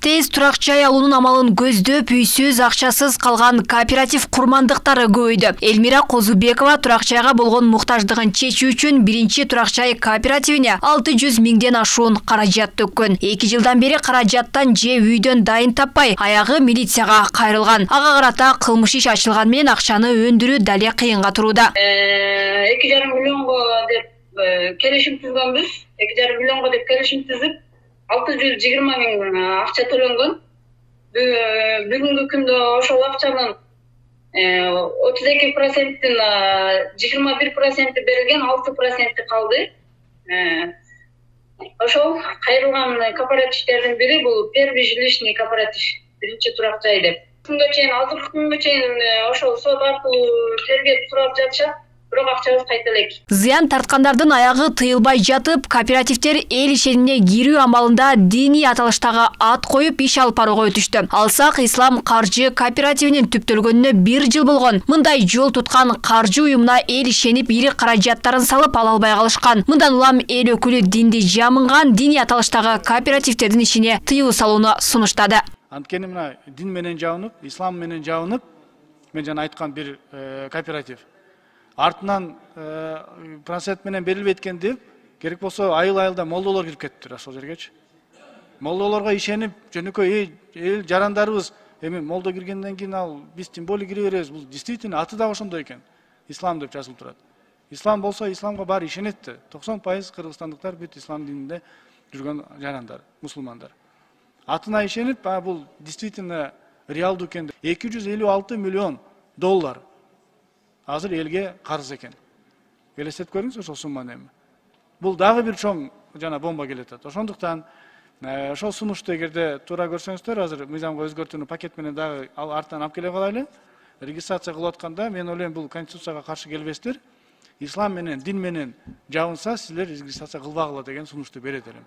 Тез турак жай алуунун амалын көздөп, үйсүз, акчасыз калган кооператив курмандыктары көбөйдү. Элмира Козубекова турак жайга болгон муктаждыгын чечүү үчүн биринчи турак жай кооперативине 600 миңден ашуун каражат төккөн. 2 жылдан бери каражаттан же үйдөн дайын таппай, аягы милицияга кайрылган. Ага карата кылмыш иш ачылган менен акчаны өндүрүү дале кыйынга турууда. 2,5 миллионго деп келишим түзгөнбүз. 2,5 миллионго деп келишим түзүп 620 миң акча төлөнгөн. Бүгүнкү күндө ошол акчанын 32%-тин 21% берилген, 6% калды. Ошол кайрылган кооперативдердин бири бул первый жилищный кооператив, биринчи турак жай деп. Күнгө чейин, азыркы күнгө чейин ошол сот аркылуу тергеп сурап жатышат. Зыян тарткандардын аягы тыйылбай жатып, кооперативдер эл ишенимине кирүү амалында диний аталыштагы ат коюп иш алып барууга өтүштү. Алсак Ислам каржы кооперативинин түптөлгөнүнө 1 жыл болгон. Мындай жол туткан каржы уюмуна эл ишенип ири каражаттарын салып ала албай калышкан. Мындан улам эл өкүлү динди жамынган диний аталыштагы кооперативдердин ишине тыюу салууну сунуштады. Анткени мына дин менен жабынып, ислам менен жабынып, мен жана айткан бир кооператив. Артынан процент менен берилбейт экен деп, керек болсо айыл-айылда молдолор кирип кетиптир ошол жергечи. Молдолорго ишенип, жөнөкөй эл жарандарыбыз, эми молдо киргенден кийин ал биз тем более кире беребиз. Бул действительно аты да ошондой экен. Ислам деп жазылып турат. Ислам болсо исламга баары ишенет да. 90% кыргызстандыктар бүт ислам дининде жүргөн жарандар, мусулмандар. Атына ишенип, бул действительно реалдуу экен. 256 миллион доллар азыр элге карыз экен. Элестетип көрүңүз ошол сумманы эми. Бул дагы бир чоң жана бомба келетат. Ошондуктан ошол сунушту эгерде туура көрсөңүздөр, азыр мыйзамга өзгөртүүнү пакет менен дагы артынан алып келе калайлы. Регистрация кылып атканда мен ойлойм бул конституцияга каршы келбестир. Ислам менен, дин менен жабынса, силер регистрация кылбагыла деген сунушту берет элем.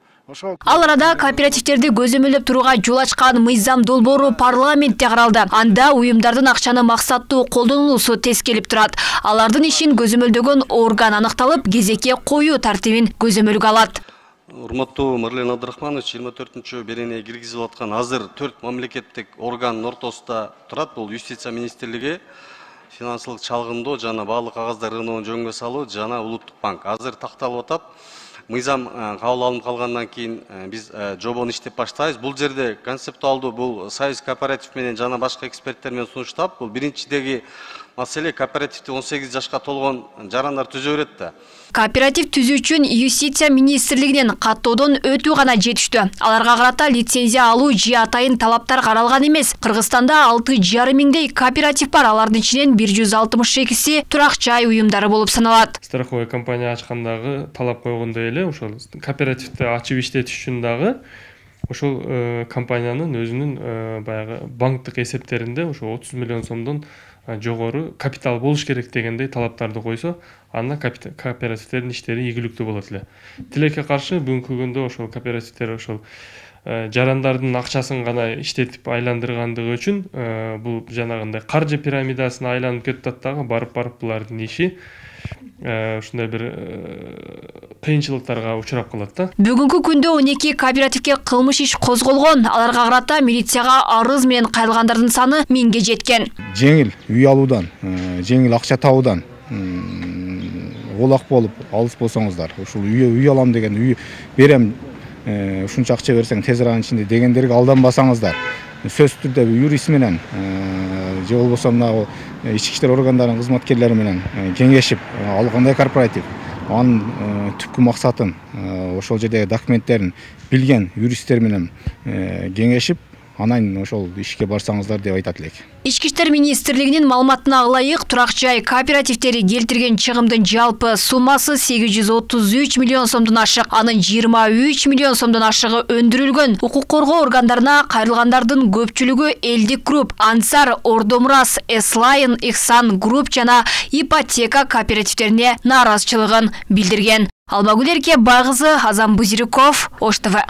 Ал арада кооперативдерди көзөмөлдөп турууга жол ачкан мыйзам долбоору парламентте каралды. Анда уюмдардын акчаны максаттуу колдонулуусу тескелип турат. Алардын ишин көзөмөлдөгөн орган аныкталып, кезекке коюу тартибин көзөмөлгө алат. Урматтуу Марлен Абдрахманович, 24-чү беренеге киргизилип аткан азыр 4 мамлекеттик органдын ортосунда турат. Бул Юстиция министрлиги, финансылык чалгындоо жана баалык кагаздар рыногун жөнгө салуу жана Улуттук банк. Азыр такталып атат. Мыйзам кабыл алынып калгандан кийин биз жобону иштеп баштайбыз. Бул жерде концептуалдуу бул союз кооператив менен жана башка эксперттер менен сунуштап, бул биринчидеги маселе кооперативди 18 жашка толгон жарандар түзө берет да. Кооператив түзүү үчүн Юстиция министрлигинен каттоодон өтүү гана жетиштүү. Аларга карата лицензия алуу же атайын талаптар каралган эмес. Кыргызстанда 6,5 миңдей кооператив бар. Алардын ичинен 162си турак жай уюмдары болуп саналат. Страховой компания ачкандагы талап койгондой эле ошол кооперативди ачып иштетиш үчүн дагы ошол компаниянын өзүнүн баягы банктык эсептеринде ошо 30 миллион сомдон жогору капитал болуш керек дегендей талаптарды койсо, анда кооперативдердин иштери ийгиликтүү болот эле. Тилекке каршы бүгүнкү күндө ошол кооперативдер ошол жарандардын акчасын гана иштетип айландыргандыгы үчүн бул жанагындай каржы пирамидасына айланып кетип атат дагы, барып булардын иши ушундай бир кыйынчылыктарга учурап калат да. Бүгүнкү күндө 12 кооперативге кылмыш иш козголгон. Аларга карата милицияга арыз менен кайрылгандардын саны 1000ге жеткен. Жеңил үй алуудан, жеңил акча табуудан олак болуп алыс болсоңуздар, ушул үй алам деген, үй берем, ушунча акча берсең тез аранын ичинде дегендерге алданбасаңыздар, сөзсүз түрдө юрист менен же болбосо мына ички иштер органдарынын кызматкерлери менен кеңешип, ал кандай корпоратив, анын түпкү максатын, ошол жердеги документтерин билген юристтер менен кеңешип, анан ошол ишке барсаңыздар деп айтат элек. Ички иштер министрлигинин маалыматына ылайык, турак жай кооперативдери келтирген чыгымдын жалпы суммасы 833 миллион сомдон ашык. Анын 23 миллион сомдон ашыгы өндүрүлгөн. Укук коргоо органдарына кайрылгандардын көпчүлүгү Элдик групп, Ансар, Ордомурас, Эслайын, Ихсан групп жана ипотека кооперативдерине нааразычылыгын билдирген. Алмагүл Эрке Байгызы, Азам Бузириков, Ош ТВ.